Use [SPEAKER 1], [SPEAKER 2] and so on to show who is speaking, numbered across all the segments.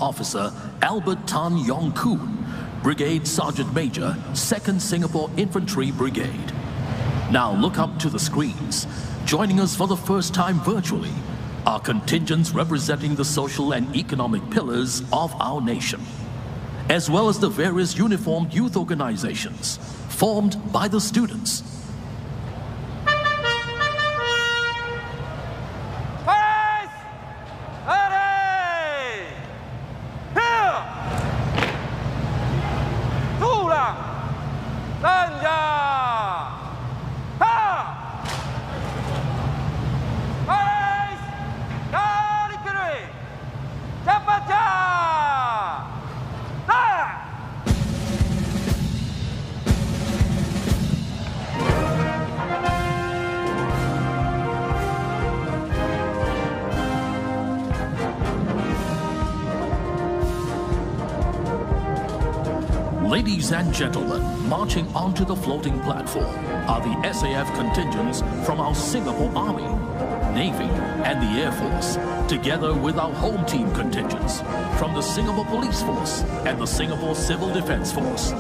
[SPEAKER 1] Officer Albert Tan Yong Koon, Brigade Sergeant Major, 2nd Singapore Infantry Brigade. Now look up to the screens. Joining us for the first time virtually are contingents representing the social and economic pillars of our nation, as well as the various uniformed youth organizations formed by the students. Ladies and gentlemen, marching onto the floating platform are the SAF contingents from our Singapore Army, Navy, and the Air Force, together with our home team contingents from the Singapore Police Force and the Singapore Civil Defence Force.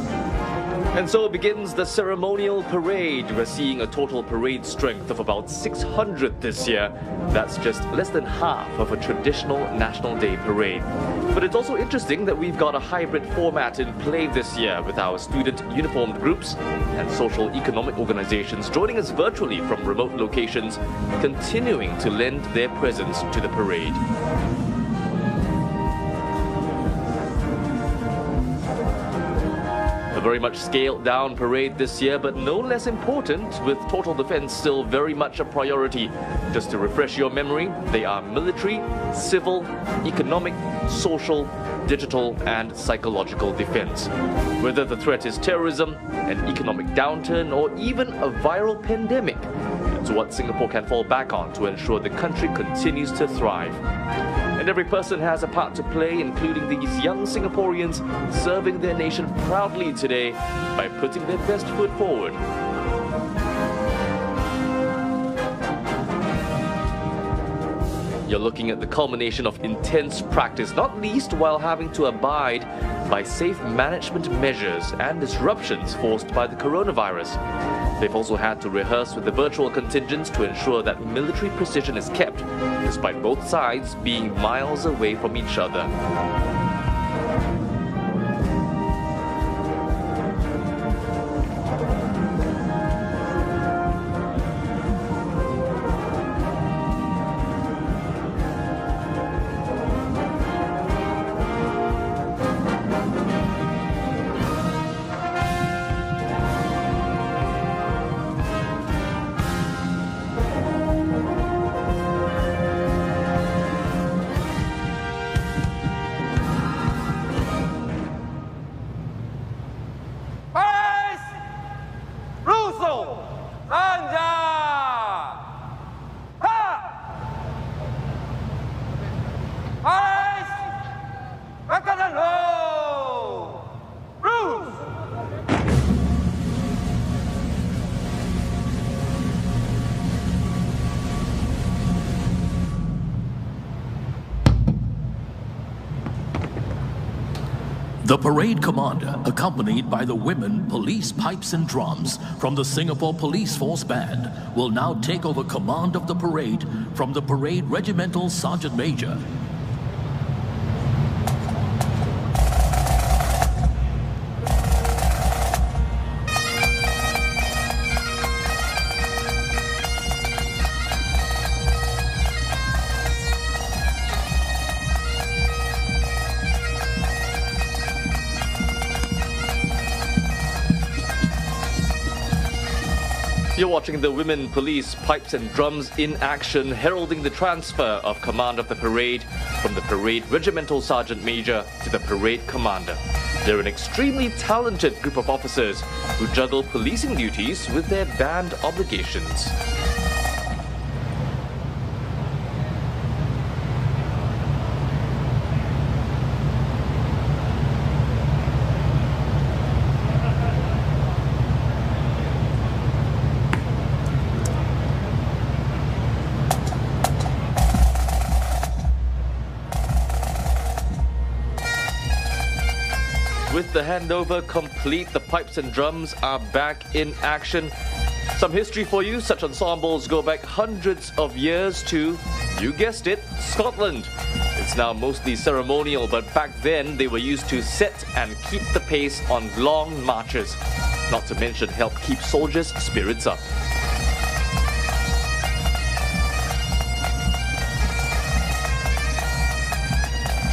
[SPEAKER 2] And so begins the ceremonial parade. We're seeing a total parade strength of about 600 this year. That's just less than half of a traditional National Day parade. But it's also interesting that we've got a hybrid format in play this year, with our student uniformed groups and social economic organizations joining us virtually from remote locations, continuing to lend their presence to the parade. Very much scaled down parade this year, but no less important, with total defense still very much a priority. Just to refresh your memory, they are military, civil, economic, social, digital and psychological defense. Whether the threat is terrorism, an economic downturn or even a viral pandemic, it's what Singapore can fall back on to ensure the country continues to thrive. And every person has a part to play, including these young Singaporeans serving their nation proudly today by putting their best foot forward. You're looking at the culmination of intense practice, not least while having to abide by safe management measures and disruptions forced by the coronavirus. They've also had to rehearse with the virtual contingents to ensure that military precision is kept, despite both sides being miles away from each other.
[SPEAKER 1] The parade commander, accompanied by the women police pipes and drums from the Singapore Police Force Band, will now take over command of the parade from the Parade Regimental Sergeant Major.
[SPEAKER 2] You're watching the women police pipes and drums in action, heralding the transfer of command of the parade from the Parade Regimental Sergeant Major to the Parade Commander. They're an extremely talented group of officers who juggle policing duties with their band obligations. With the handover complete, the pipes and drums are back in action. Some history for you. Such ensembles go back hundreds of years to, you guessed it, Scotland. It's now mostly ceremonial, but back then they were used to set and keep the pace on long marches. Not to mention help keep soldiers' spirits up.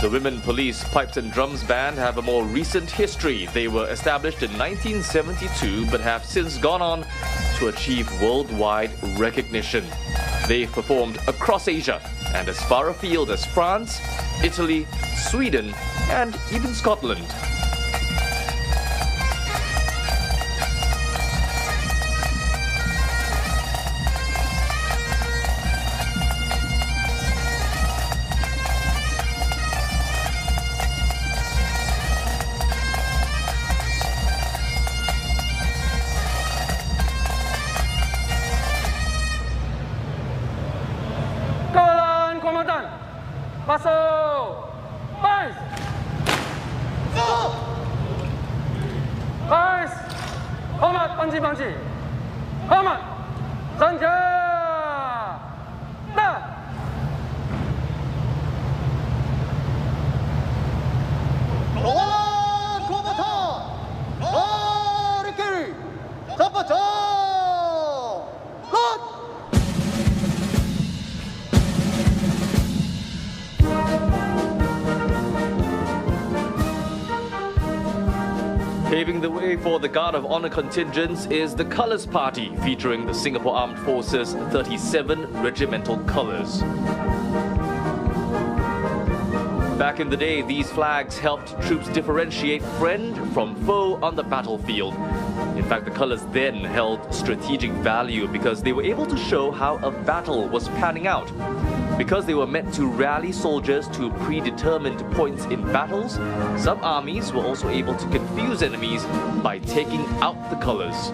[SPEAKER 2] The Women Police Pipes and Drums Band have a more recent history. They were established in 1972 but have since gone on to achieve worldwide recognition. They've performed across Asia and as far afield as France, Italy, Sweden, and even Scotland.
[SPEAKER 3] Masuk! Bais! Bais! Hormat panci-panci! Hormat! Sanja! Dah!
[SPEAKER 4] Kawalan kombatan! Dari kiri! Zapata! Lot!
[SPEAKER 2] Paving the way for the Guard of Honour contingents is the Colours Party, featuring the Singapore Armed Forces 37 regimental colours. Back in the day, these flags helped troops differentiate friend from foe on the battlefield. In fact, the colours then held strategic value because they were able to show how a battle was panning out. Because they were meant to rally soldiers to predetermined points in battles, some armies were also able to confuse enemies by taking out the colours.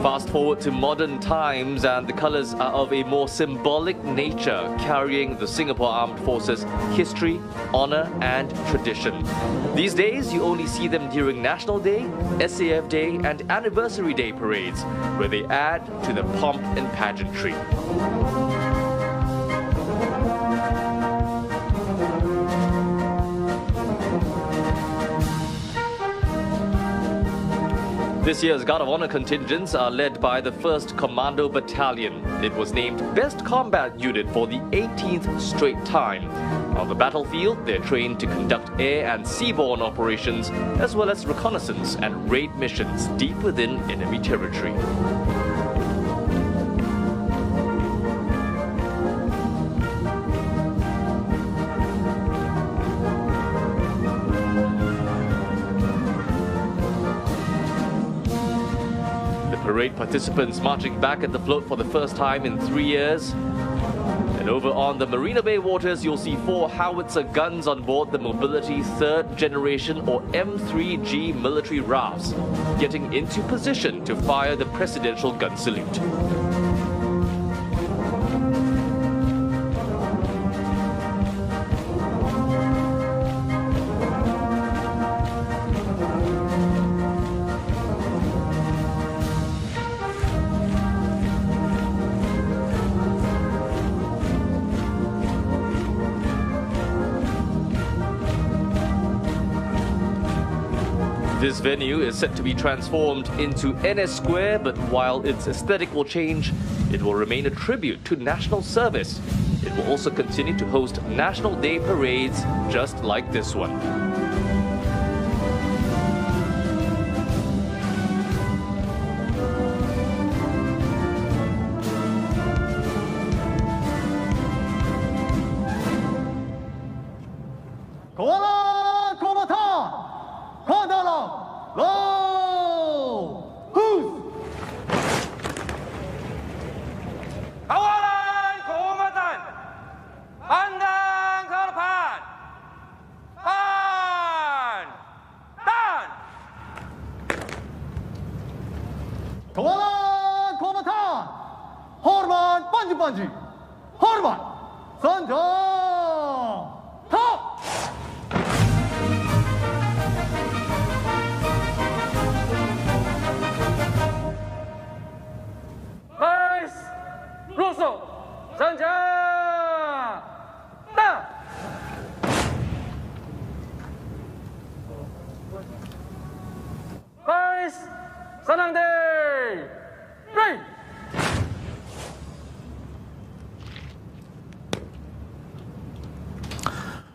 [SPEAKER 2] Fast forward to modern times and the colours are of a more symbolic nature, carrying the Singapore Armed Forces history, honour and tradition. These days you only see them during National Day, SAF Day and Anniversary Day parades, where they add to the pomp and pageantry. This year's Guard of Honour contingents are led by the 1st Commando Battalion. It was named Best Combat Unit for the 18th straight time. On the battlefield, they're trained to conduct air and seaborne operations, as well as reconnaissance and raid missions deep within enemy territory. Parade participants marching back at the float for the first time in 3 years. And over on the Marina Bay waters, you'll see 4 howitzer guns on board the Mobility 3rd Generation or M3G military rafts, getting into position to fire the presidential gun salute. This venue is set to be transformed into NS Square, but while its aesthetic will change, it will remain a tribute to national service. It will also continue to host National Day parades just like this one.
[SPEAKER 4] Kawalan kombatan! Kadalang! Low! Who's?
[SPEAKER 3] Kawalan kombatan! Pandang ke depan! Hai!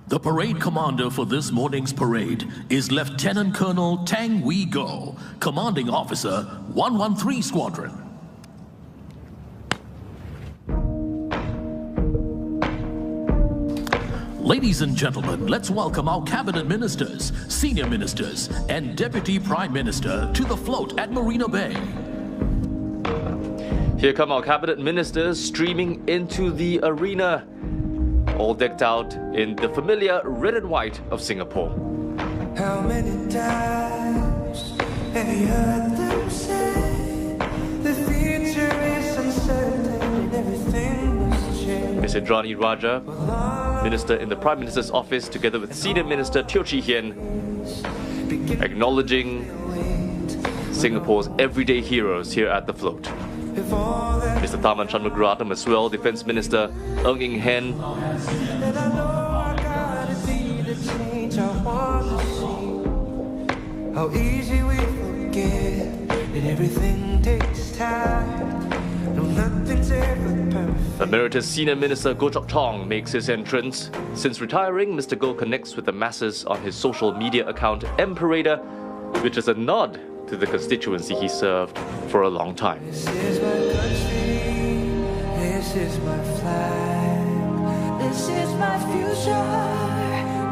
[SPEAKER 1] The parade commander for this morning's parade is Lieutenant Colonel Tang Wee Go, Commanding Officer, 113 Squadron. Ladies and gentlemen, let's welcome our cabinet ministers, senior ministers, and Deputy Prime Minister to the float at Marina Bay.
[SPEAKER 2] Here come our cabinet ministers streaming into the arena, all decked out in the familiar red and white of Singapore.
[SPEAKER 5] How many times have you heard them say the future is uncertain and everything must change?
[SPEAKER 2] Ms. Indrani Raja, Minister in the Prime Minister's office, together with Senior Minister Teo Chee Hian, acknowledging Singapore's everyday heroes here at the float. Mr. Tharman Shanmugaratnam as well, Defence Minister Ng Eng Hen.
[SPEAKER 5] How easy we forget that everything takes time. No, nothing's ever perfect.
[SPEAKER 2] Emeritus Senior Minister Goh Chok Tong makes his entrance. Since retiring, Mr. Goh connects with the masses on his social media account M Parader, which is a nod to the constituency he served for a long time.
[SPEAKER 5] This is my country, this is my flag, this is my future,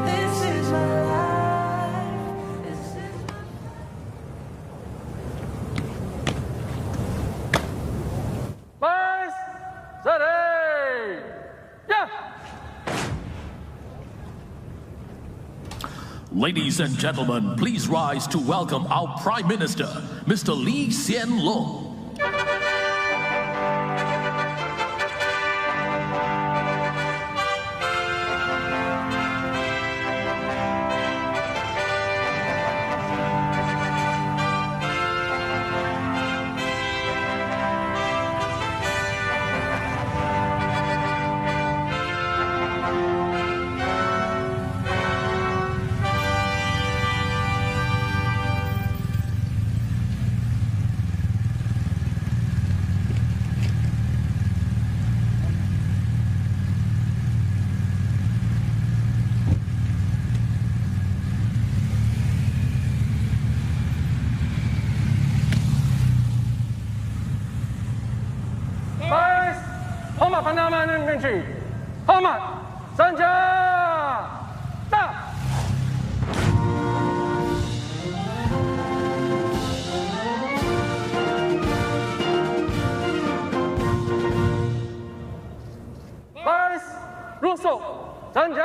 [SPEAKER 5] this is my life, this is my...
[SPEAKER 3] Vice, steady! Yeah!
[SPEAKER 1] Ladies and gentlemen, please rise to welcome our Prime Minister, Mr. Hsien Loong.
[SPEAKER 3] Vice, 号码盘他们进去，号码三加大。Vice， 入手三加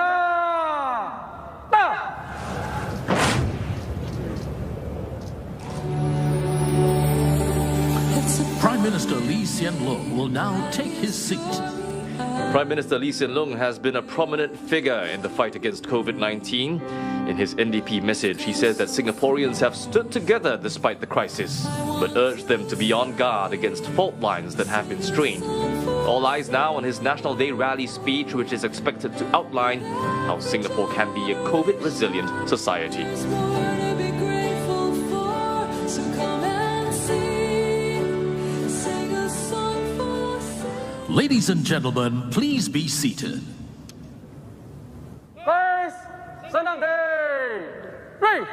[SPEAKER 3] 大。
[SPEAKER 1] Prime Minister Hsien Loong will now take his seat.
[SPEAKER 2] Prime Minister Hsien Loong has been a prominent figure in the fight against COVID-19. In his NDP message, he says that Singaporeans have stood together despite the crisis, but urged them to be on guard against fault lines that have been strained. All eyes now on his National Day rally speech, which is expected to outline how Singapore can be a COVID-resilient society.
[SPEAKER 1] Ladies and gentlemen, please be seated.
[SPEAKER 3] Vice, 升档 day, ready.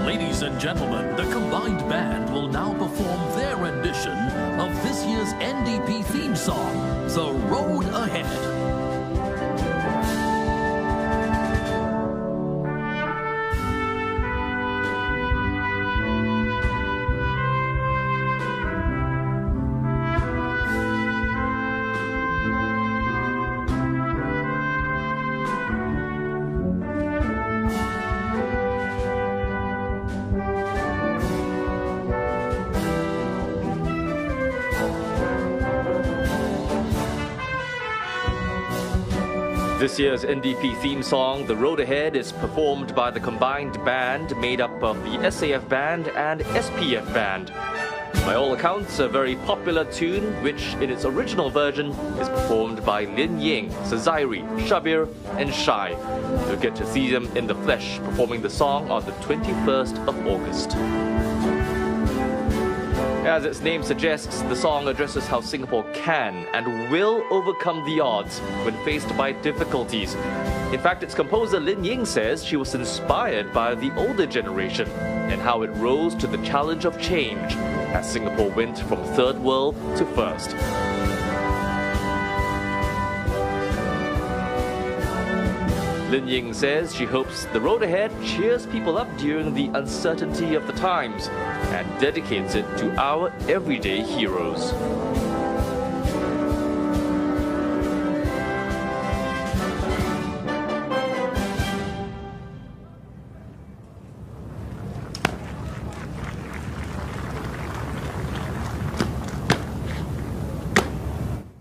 [SPEAKER 1] Ladies and gentlemen, the combined band will now perform their rendition of this year's NDP theme song, The Road Ahead.
[SPEAKER 2] This year's NDP theme song, The Road Ahead, is performed by the combined band made up of the SAF band and SPF band. By all accounts, a very popular tune, which in its original version is performed by Lin Ying, Sazairi, Shabir and Shai. You'll get to see them in the flesh performing the song on the 21st of August. As its name suggests, the song addresses how Singapore can and will overcome the odds when faced by difficulties. In fact, its composer Lin Ying says she was inspired by the older generation and how it rose to the challenge of change as Singapore went from third world to first. Lin Ying says she hopes the road ahead cheers people up during the uncertainty of the times and dedicates it to our everyday heroes.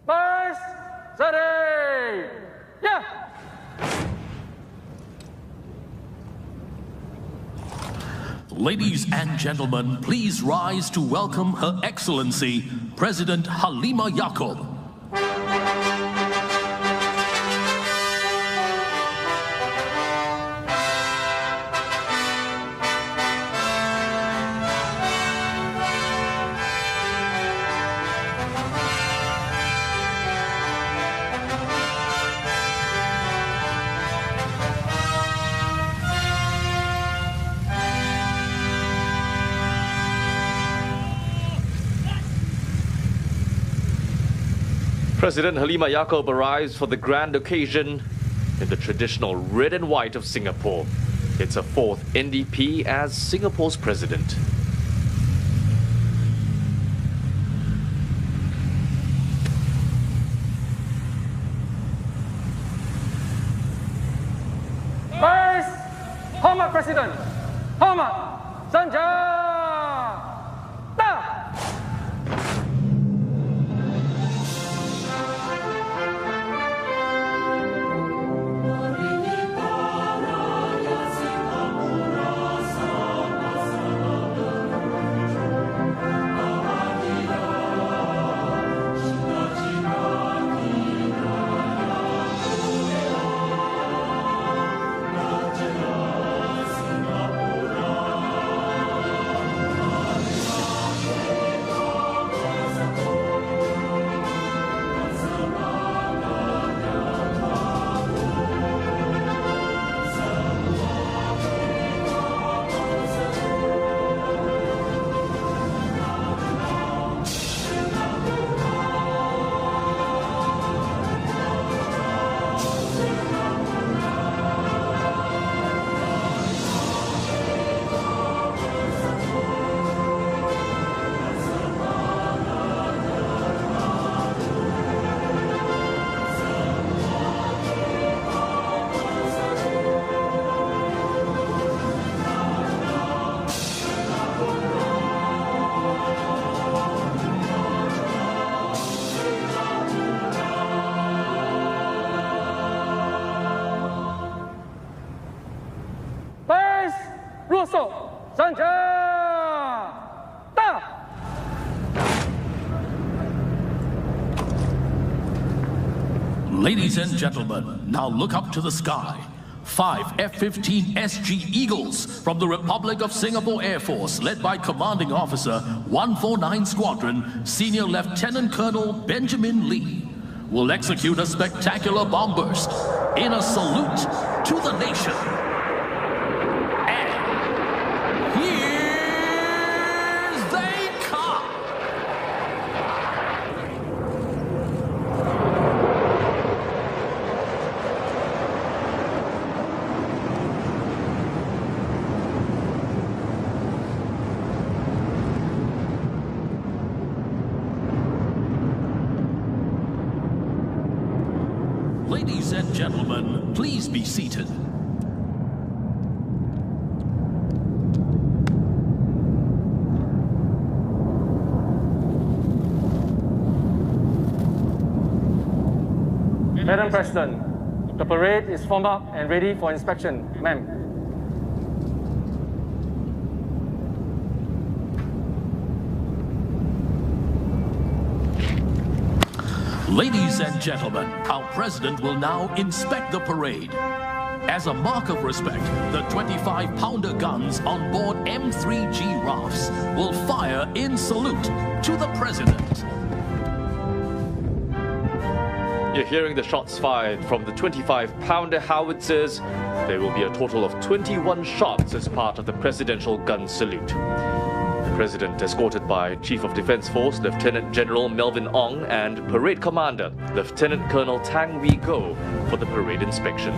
[SPEAKER 3] Boys, steady! Yeah!
[SPEAKER 1] Ladies and gentlemen, please rise to welcome Her Excellency, President Halimah Yacob.
[SPEAKER 2] President Halimah Yacob arrives for the grand occasion in the traditional red and white of Singapore. It's her fourth NDP as Singapore's president.
[SPEAKER 3] Boys, hormat President! Hormat! Senjata!
[SPEAKER 1] Ladies and gentlemen, now look up to the sky. 5 F-15 SG Eagles from the Republic of Singapore Air Force, led by Commanding Officer 149 Squadron, Senior Lieutenant Colonel Benjamin Lee, will execute a spectacular bomb burst in a salute to the nation. And here they come! Ladies and gentlemen, please be seated.
[SPEAKER 3] Madam President, the parade is formed up and ready for inspection, ma'am.
[SPEAKER 1] Ladies and gentlemen, our president will now inspect the parade. As a mark of respect, the 25-pounder guns on board M3G rafts will fire in salute to the President.
[SPEAKER 2] You're hearing the shots fired from the 25-pounder howitzers. There will be a total of 21 shots as part of the presidential gun salute. The President, escorted by Chief of Defence Force Lieutenant General Melvin Ong and Parade Commander Lieutenant Colonel Tang Wee Go for the parade inspection.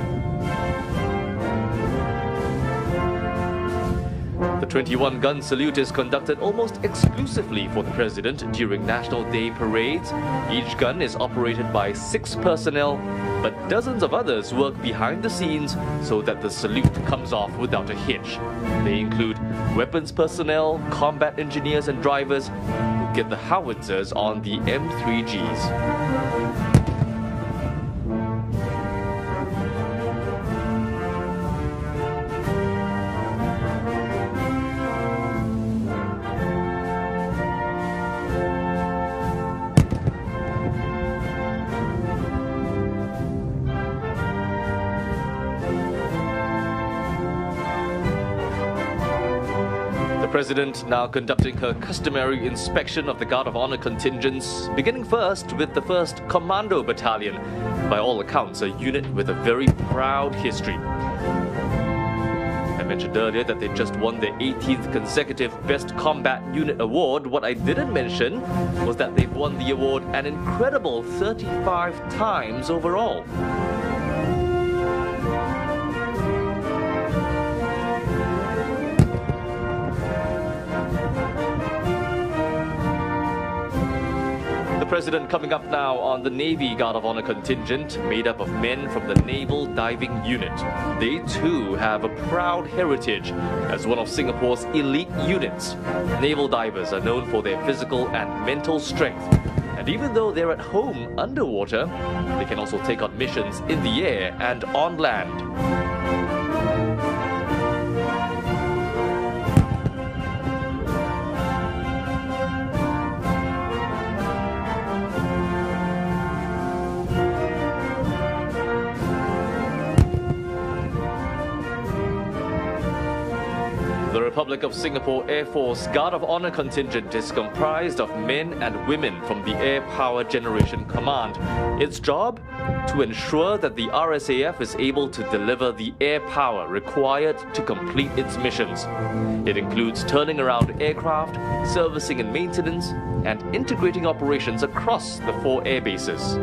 [SPEAKER 2] The 21-gun salute is conducted almost exclusively for the President during National Day parades. Each gun is operated by 6 personnel, but dozens of others work behind the scenes so that the salute comes off without a hitch. They include weapons personnel, combat engineers and drivers who get the howitzers on the M3Gs. The President now conducting her customary inspection of the Guard of Honor contingents, beginning first with the 1st Commando Battalion, by all accounts a unit with a very proud history. I mentioned earlier that they just won their 18th consecutive Best Combat Unit Award. What I didn't mention was that they've won the award an incredible 35 times overall. The President coming up now on the Navy Guard of Honor contingent, made up of men from the Naval Diving Unit. They too have a proud heritage as one of Singapore's elite units. Naval divers are known for their physical and mental strength. And even though they're at home underwater, they can also take on missions in the air and on land. The Republic of Singapore Air Force Guard of Honor contingent is comprised of men and women from the Air Power Generation Command. Its job? To ensure that the RSAF is able to deliver the air power required to complete its missions. It includes turning around aircraft, servicing and maintenance, and integrating operations across the 4 air bases.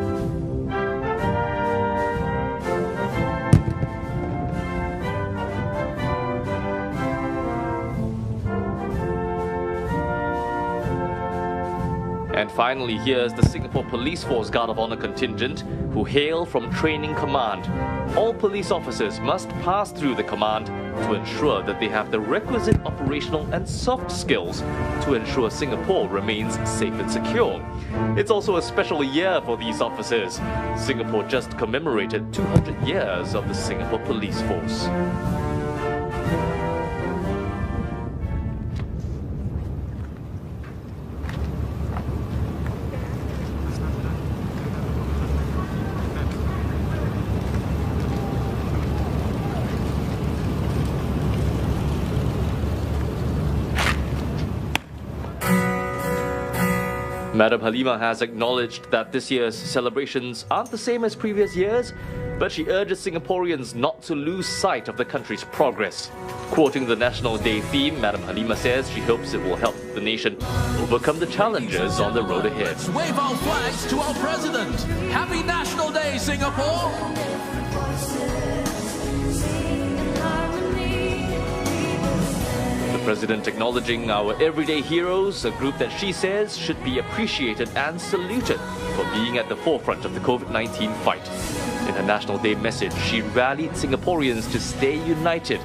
[SPEAKER 2] And finally, here's the Singapore Police Force Guard of Honor contingent, who hail from Training Command. All police officers must pass through the command to ensure that they have the requisite operational and soft skills to ensure Singapore remains safe and secure. It's also a special year for these officers. Singapore just commemorated 200 years of the Singapore Police Force. Madam Halima has acknowledged that this year's celebrations aren't the same as previous years, but she urges Singaporeans not to lose sight of the country's progress. Quoting the National Day theme, Madam Halima says she hopes it will help the nation overcome the challenges on the road ahead.
[SPEAKER 1] Let's wave our flags to our President. Happy National Day, Singapore!
[SPEAKER 2] The President acknowledging our everyday heroes, a group that she says should be appreciated and saluted for being at the forefront of the COVID-19 fight. In her National Day message, she rallied Singaporeans to stay united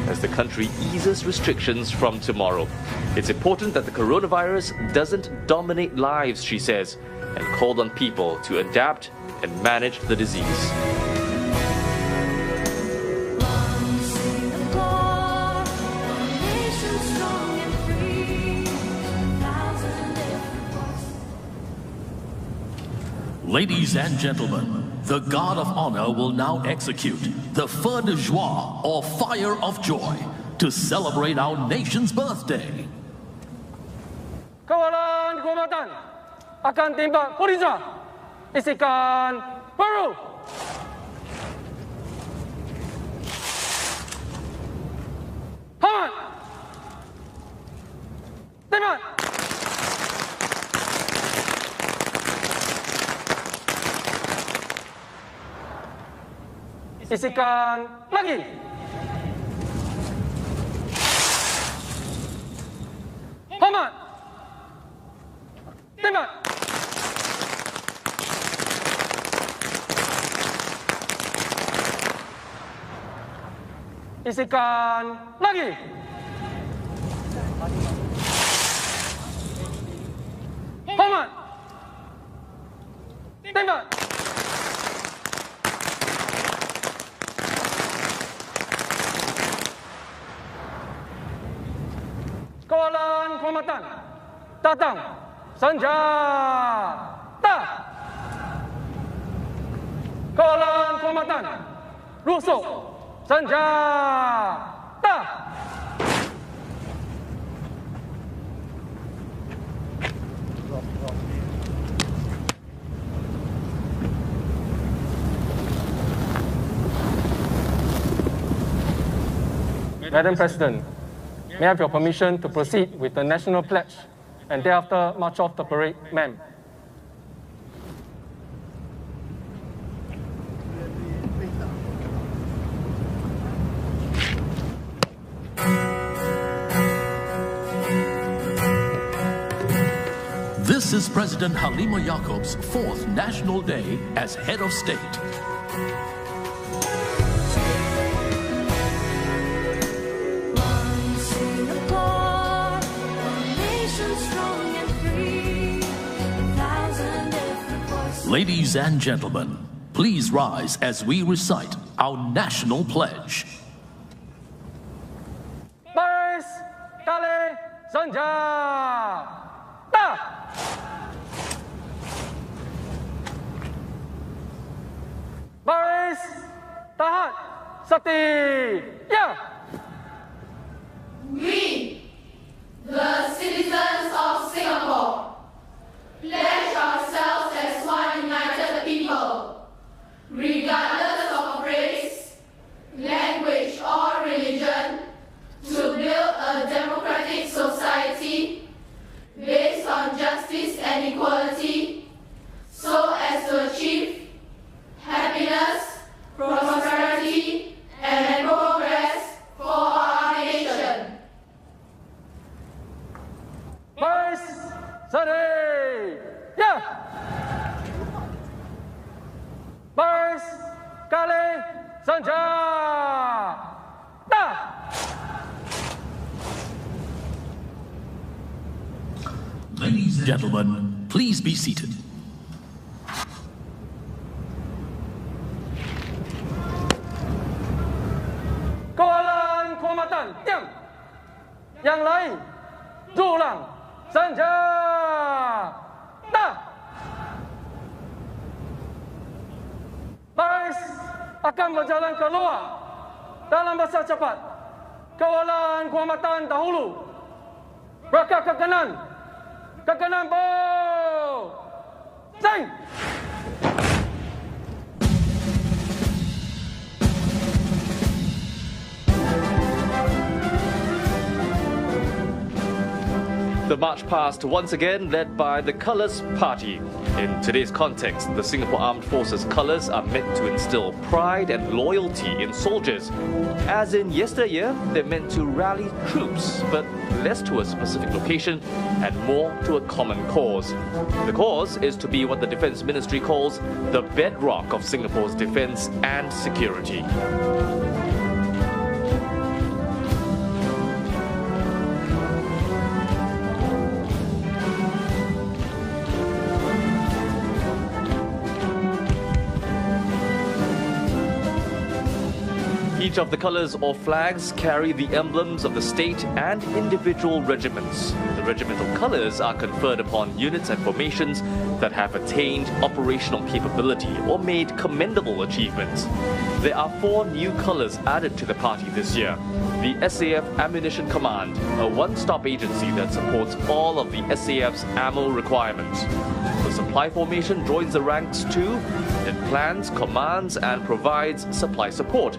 [SPEAKER 2] as the country eases restrictions from tomorrow. It's important that the coronavirus doesn't dominate lives, she says, and called on people to adapt and manage the disease.
[SPEAKER 1] Ladies and gentlemen, The guard of honor will now execute the feu de joie, or fire of joy, to celebrate our nation's birthday.
[SPEAKER 3] Kawalan kehormatan akan tembak Purija. Isikan baru. Hormat. Tembak. Isikan lagi. Hormat. Tembak. Isikan lagi. Hormat. Tembak. Kawalan kehormatan datang senjata. Kawalan kehormatan rusuk senjata. Madam President, may I have your permission to proceed with the national pledge and thereafter march off the parade, ma'am?
[SPEAKER 1] This is President Halima Yacob's 4th National Day as head of state. Ladies and gentlemen, please rise as we recite our national pledge.
[SPEAKER 3] Baris kali senjata. Baris tahan setia.
[SPEAKER 6] We, the citizens of Singapore, pledge ourselves as one united people, regardless of race, language, or religion, to build a democratic society based on justice and equality, so as to achieve happiness, prosperity, and progress for our nation.
[SPEAKER 3] Baris sedia. Baris kali senjata.
[SPEAKER 1] Ladies and gentlemen, please be seated.
[SPEAKER 3] Kawalan kehormatan, diam. Yang lain, dulang senjata. Baris akan berjalan keluar dalam masa cepat. Kawalan kehormatan dahulu berangkat ke kanan bow, sing.
[SPEAKER 2] The march past once again led by the Colours Party. In today's context, the Singapore Armed Forces colours are meant to instill pride and loyalty in soldiers. As in yesteryear, they're meant to rally troops, but less to a specific location and more to a common cause. The cause is to be what the Defence Ministry calls the bedrock of Singapore's defence and security. Each of the colors or flags carry the emblems of the state and individual regiments. The regimental colors are conferred upon units and formations that have attained operational capability or made commendable achievements. There are 4 new colors added to the party this year. The SAF Ammunition Command, a one-stop agency that supports all of the SAF's ammo requirements. The supply formation joins the ranks too. It plans, commands and provides supply support.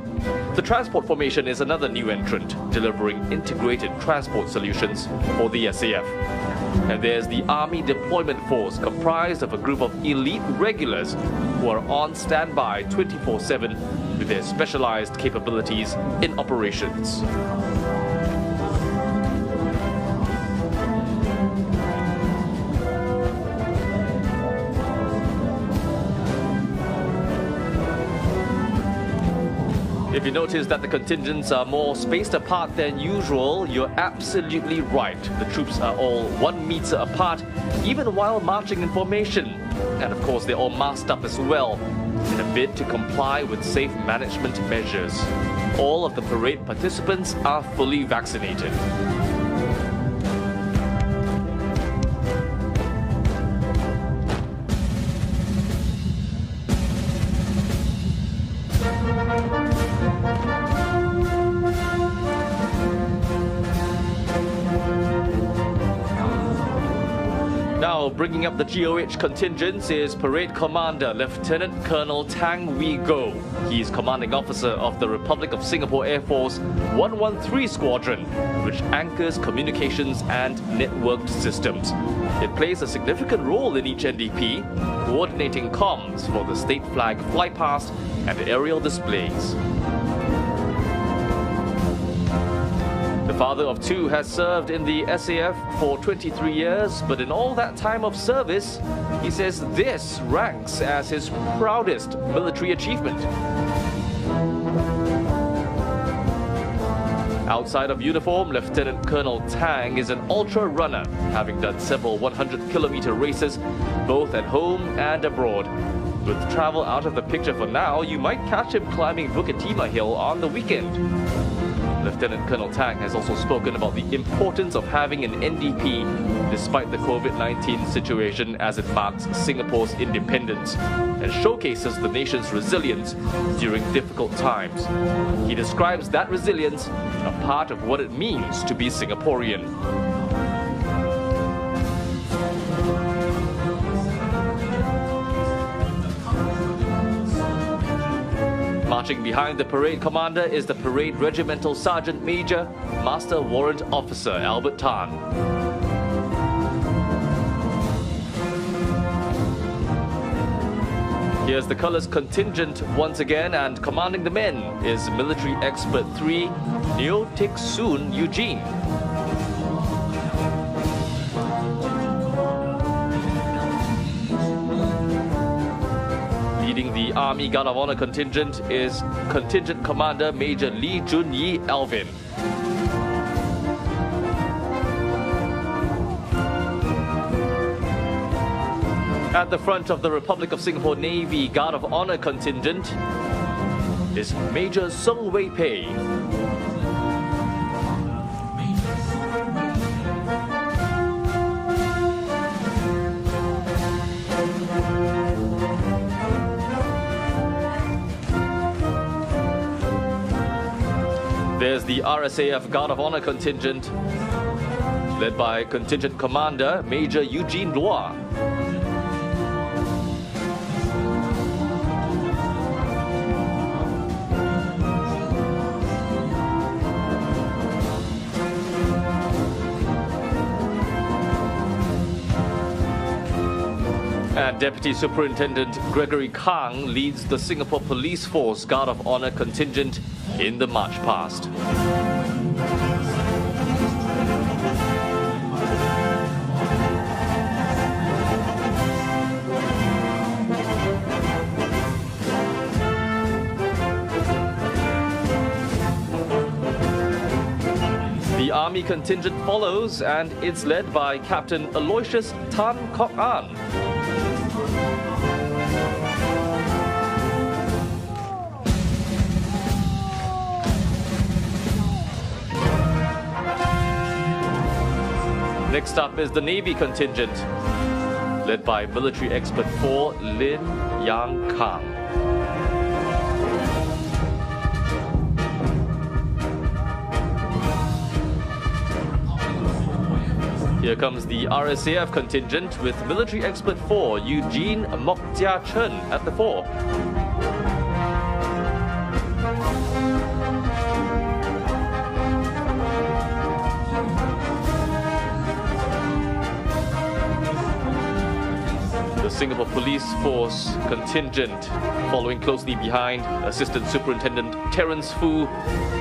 [SPEAKER 2] The transport formation is another new entrant, delivering integrated transport solutions for the SAF. And there's the Army Deployment Force, comprised of a group of elite regulars who are on standby 24/7 with their specialized capabilities in operations. If you notice that the contingents are more spaced apart than usual, you're absolutely right. The troops are all 1 meter apart, even while marching in formation. And of course, they're all masked up as well, in a bid to comply with safe management measures. All of the parade participants are fully vaccinated. Now, bringing up the GOH contingents is Parade Commander Lieutenant Colonel Tang Wee Go. He is commanding officer of the Republic of Singapore Air Force 113 Squadron, which anchors communications and networked systems. It plays a significant role in each NDP, coordinating comms for the state flag flypast and aerial displays. The father of 2 has served in the SAF for 23 years, but in all that time of service, he says this ranks as his proudest military achievement. Outside of uniform, Lieutenant Colonel Tang is an ultra runner, having done several 100-kilometer races, both at home and abroad. With travel out of the picture for now, you might catch him climbing Bukit Timah Hill on the weekend. Lieutenant Colonel Tang has also spoken about the importance of having an NDP despite the COVID-19 situation as it marks Singapore's independence and showcases the nation's resilience during difficult times. He describes that resilience a part of what it means to be Singaporean. Marching behind the parade commander is the Parade Regimental Sergeant Major, Master Warrant Officer Albert Tan. Here's the colours contingent once again, and commanding the men is Military Expert 3, Neo Tik Soon Eugene. Leading the Army Guard of Honour contingent is Contingent Commander Major Lee Jun Yi Alvin. At the front of the Republic of Singapore Navy Guard of Honour contingent is Major Sung Wei Pei. There's the RSAF Guard of Honour contingent, led by Contingent Commander Major Eugene Loa. And Deputy Superintendent Gregory Kang leads the Singapore Police Force Guard of Honour contingent in the march past. The Army contingent follows, and it's led by Captain Aloysius Tan Kok An. Next up is the Navy contingent, led by military expert 4 Lin Yang Kang. Here comes the RSAF contingent with military expert 4 Eugene Mok Jia Chen at the fore. The Singapore Police Force contingent following closely behind Assistant Superintendent Terence Foo.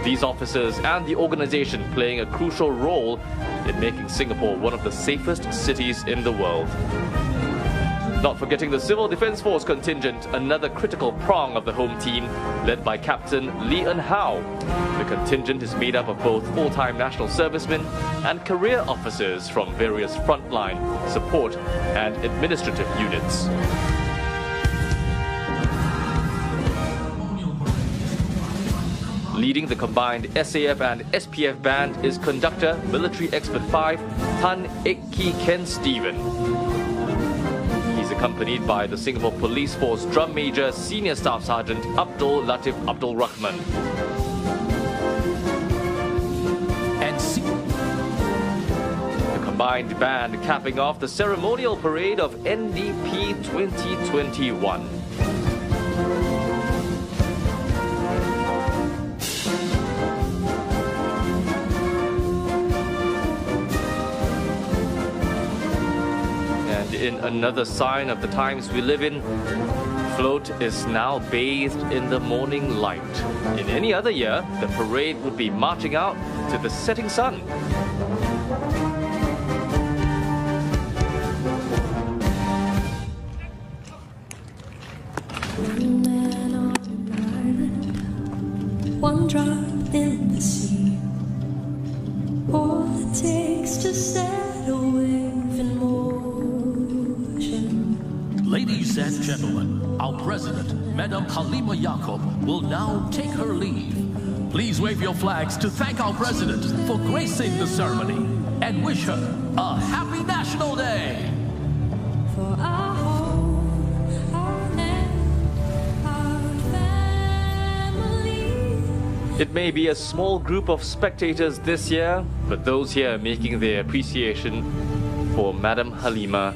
[SPEAKER 2] These officers and the organisation playing a crucial role in making Singapore one of the safest cities in the world. Not forgetting the Civil Defence Force contingent, another critical prong of the home team, led by Captain Lee Eun Hao. The contingent is made up of both full-time national servicemen and career officers from various frontline, support and administrative units. Leading the combined SAF and SPF band is conductor, military expert 5, Tan Ek Ki Ken Stephen. He's accompanied by the Singapore Police Force Drum Major, Senior Staff Sergeant Abdul Latif Abdul Rahman. The combined band capping off the ceremonial parade of NDP 2021. In another sign of the times we live in, float is now bathed in the morning light. In any other year, the parade would be marching out to the setting sun.
[SPEAKER 5] One drop in the sea, all it takes to set a wave in motion.
[SPEAKER 1] Ladies and gentlemen, our president, Madam Halima Yaacob, will now take her leave. Please wave your flags to thank our president for gracing the ceremony and wish her a happy National Day.
[SPEAKER 5] For our home, our land, our family.
[SPEAKER 2] It may be a small group of spectators this year, but those here making their appreciation for Madam Halima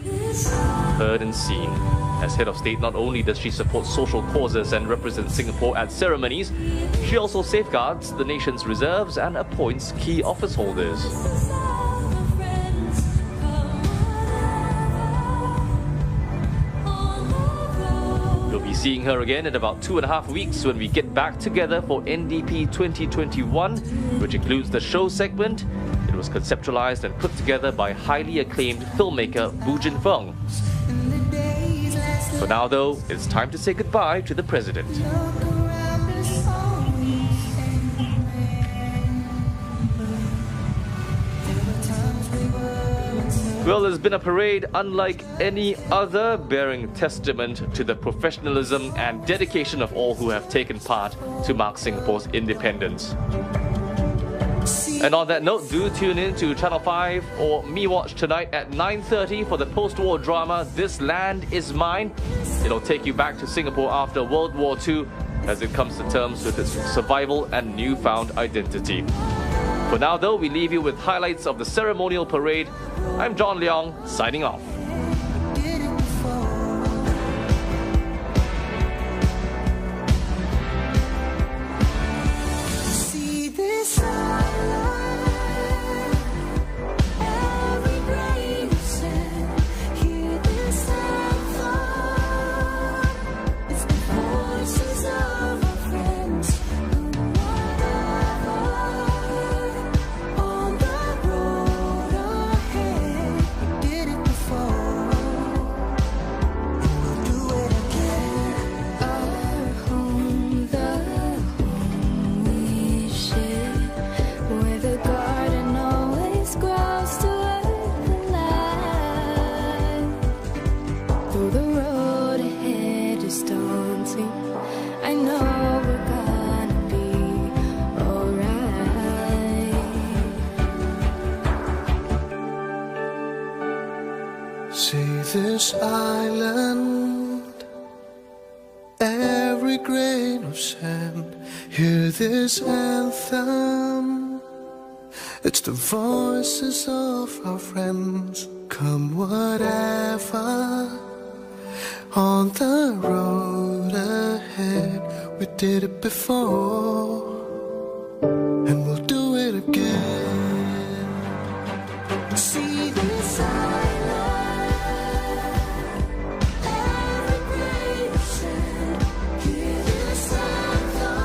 [SPEAKER 2] heard and seen. As head of state, not only does she support social causes and represent Singapore at ceremonies, she also safeguards the nation's reserves and appoints key office holders. We'll be seeing her again in about 2.5 weeks when we get back together for NDP 2021, which includes the show segment. It was conceptualized and put together by highly acclaimed filmmaker Bu Jin Feng. For now though, it's time to say goodbye to the President. Well, it's been a parade unlike any other, bearing testament to the professionalism and dedication of all who have taken part to mark Singapore's independence. And on that note, do tune in to Channel 5 or Me Watch tonight at 9:30 for the post-war drama This Land Is Mine. It'll take you back to Singapore after World War II as it comes to terms with its survival and newfound identity. For now though, we leave you with highlights of the ceremonial parade. I'm John Leong, signing off.
[SPEAKER 5] this island, every grain of sand, hear this anthem. It's the voices of our friends, come whatever. On the road ahead, we did it before, and we'll do it again. See this island, every grain of sand, hear this anthem.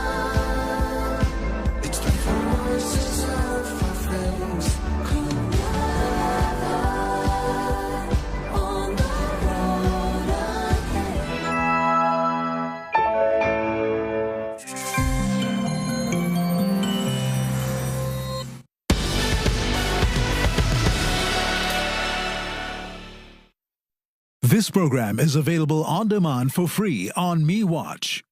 [SPEAKER 5] It's the voices of our friends, come together on the road ahead.
[SPEAKER 7] This program is available on demand for free on MeWatch.